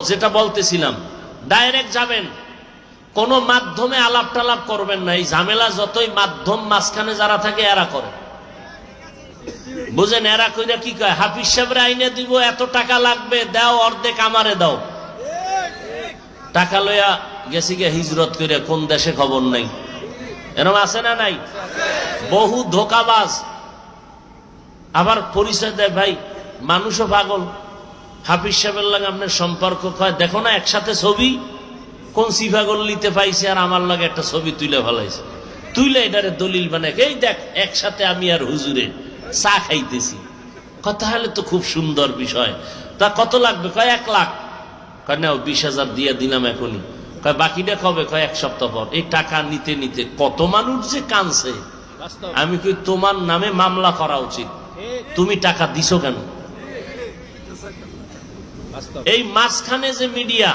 যেটা বলতেছিলাম, ডাইরেক্ট যাবেন, কোনো মাধ্যমে আলাপ টালাপ করবেন না। এই ঝামেলা যতই মাধ্যম মাঝখানে যারা থাকে এরা করে, বুঝেন? এরা কইরা কি কয়, হাফিজ সাহেবের আইনে দিব, এত টাকা লাগবে, দাও, অর্ধেক আমারে দাও। টাকা লইয়া গেছি গে হিজরত করে, কোন দেশে খবর নাই। এরকম আছে না নাই? বহু ধোকাবাজ। আবার পরিচয় দেয়, ভাই মানুষও পাগল, হাফিজ সাহেবের লাগে আপনার সম্পর্ক, কয় দেখো না একসাথে ছবি, কোন সিফাগল নিতে পাইছে আর আমার লাগে একটা ছবি তুলে ফেলাইছে, তুইলে এটারে দলিল বানায়, এই দেখ একসাথে আমি আর হুজুরে চা খাইতেছি। কথা হলে তো খুব সুন্দর বিষয়। তা কত লাগবে? কয় 1 লাখ। কয় নাও 20,000 দিয়ে দিলাম এখনই। কয় বাকিটা কবে? কয় 1 সপ্তাহ পর। এই টাকা নিতে নিতে কত মানুষ যে কানছে। আমি কই তোমার নামে মামলা করা উচিত, তুমি টাকা দিছো কেন? এই মাঝখানে যে মিডিয়া,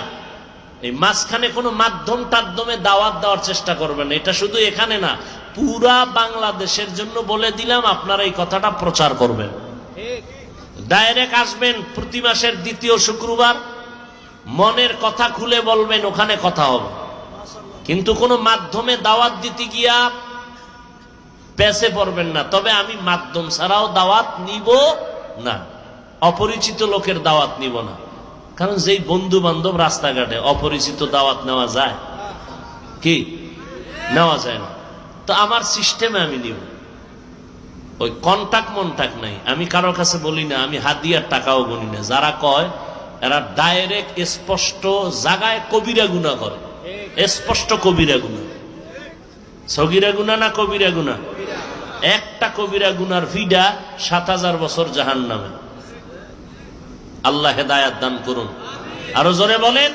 এই মাঝখানে কোনো মাধ্যম টাধ্যমে দাওয়াত দেওয়ার চেষ্টা করবেন। এটা শুধু এখানে না, পুরা বাংলাদেশের জন্য বলে দিলাম, আপনারা এই কথাটা প্রচার করবেন। ডাইরেক্ট আসবেন প্রতি মাসের 2য় শুক্রবার, মনের কথা খুলে বলবেন, ওখানে কথা হবে। কিন্তু কোনো মাধ্যমে দাওয়াত দিতে গিয়া পেছে পড়বেন না। তবে আমি মাধ্যম ছাড়াও দাওয়াত নিব না, অপরিচিত লোকের দাওয়াত নিব না। কারণ যেই বন্ধু বান্ধব রাস্তাঘাটে, অপরিচিত দাওয়াত নেওয়া যায় কি? নেওয়া যায় না। তো আমার সিস্টেমে আমি নিব, ওই কন্টাক্ট মন্টাক্ট নাই। আমি কারোর কাছে বলি না, আমি হাদিয়ার টাকাও গনি না। যারা কয় এরা ডাইরেক্ট স্পষ্ট জায়গায় কবিরা গুনাহ করে, স্পষ্ট কবিরা গুনাহ। সগীরা গুনাহ না কবিরা গুনাহ? একটা কবিরা গুনার ফিডা 7,000 বছর জাহান্নামে। আল্লাহ হেদায়াত দান করুন। আরো জোরে বলেন।